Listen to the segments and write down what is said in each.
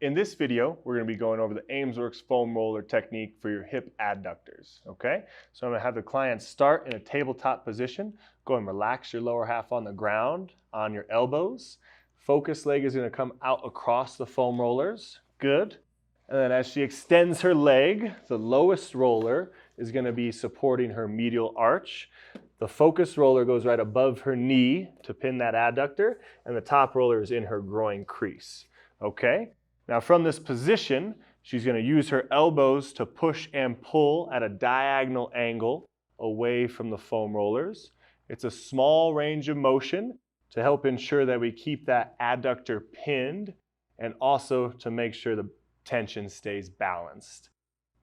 In this video, we're going to be going over the Aimsworx foam roller technique for your hip adductors, okay? So I'm going to have the client start in a tabletop position. Go and relax your lower half on the ground, on your elbows. Focus leg is going to come out across the foam rollers. Good. And then as she extends her leg, the lowest roller is going to be supporting her medial arch. The focus roller goes right above her knee to pin that adductor, and the top roller is in her groin crease, okay? Now from this position, she's going to use her elbows to push and pull at a diagonal angle away from the foam rollers. It's a small range of motion to help ensure that we keep that adductor pinned and also to make sure the tension stays balanced.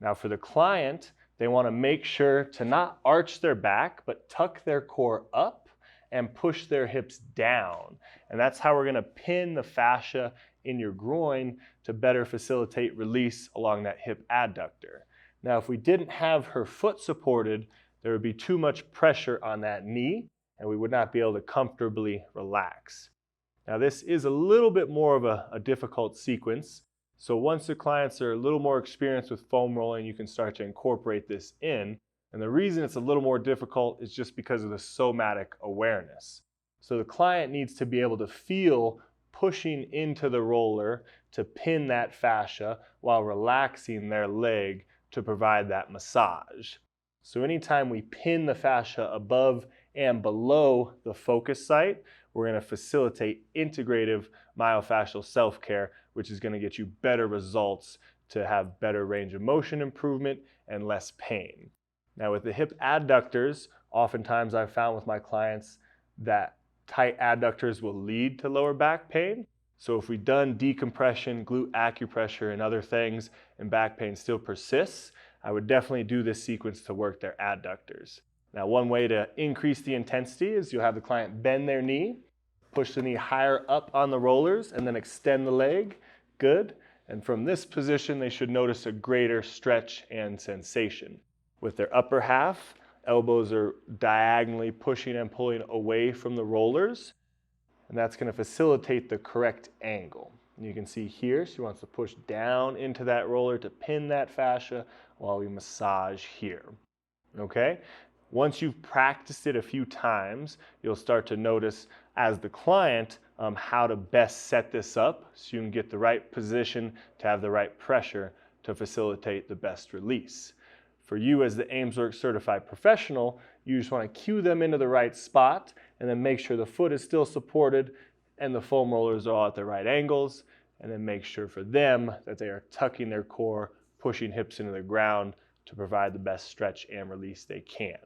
Now for the client, they want to make sure to not arch their back, but tuck their core up and push their hips down. And that's how we're going to pin the fascia in your groin to better facilitate release along that hip adductor. Now, if we didn't have her foot supported, there would be too much pressure on that knee and we would not be able to comfortably relax. Now, this is a little bit more of a difficult sequence. So once the clients are a little more experienced with foam rolling, you can start to incorporate this in. And the reason it's a little more difficult is just because of the somatic awareness. So the client needs to be able to feel pushing into the roller to pin that fascia while relaxing their leg to provide that massage. So anytime we pin the fascia above and below the focus site, we're going to facilitate integrative myofascial self-care, which is going to get you better results to have better range of motion improvement and less pain. Now with the hip adductors, oftentimes I've found with my clients that tight adductors will lead to lower back pain. So if we've done decompression, glute acupressure, and other things, and back pain still persists, I would definitely do this sequence to work their adductors. Now, one way to increase the intensity is you'll have the client bend their knee, push the knee higher up on the rollers, and then extend the leg. Good. And from this position, they should notice a greater stretch and sensation. With their upper half, elbows are diagonally pushing and pulling away from the rollers, and that's going to facilitate the correct angle. And you can see here, she wants to push down into that roller to pin that fascia while we massage here. Okay? Once you've practiced it a few times, you'll start to notice as the client how to best set this up so you can get the right position to have the right pressure to facilitate the best release. For you as the Aimsworx Certified Professional, you just want to cue them into the right spot and then make sure the foot is still supported and the foam rollers are all at the right angles, and then make sure for them that they are tucking their core, pushing hips into the ground to provide the best stretch and release they can.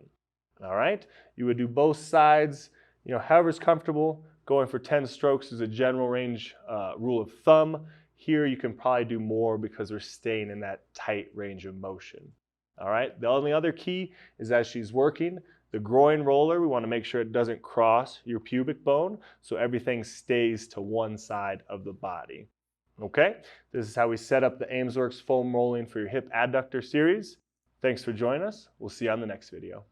All right? You would do both sides, however's comfortable. Going for 10 strokes is a general range rule of thumb. Here you can probably do more because we're staying in that tight range of motion. All right, the only other key is as she's working, the groin roller, we want to make sure it doesn't cross your pubic bone so everything stays to one side of the body. Okay, this is how we set up the Aimsworx foam rolling for your hip adductor series. Thanks for joining us. We'll see you on the next video.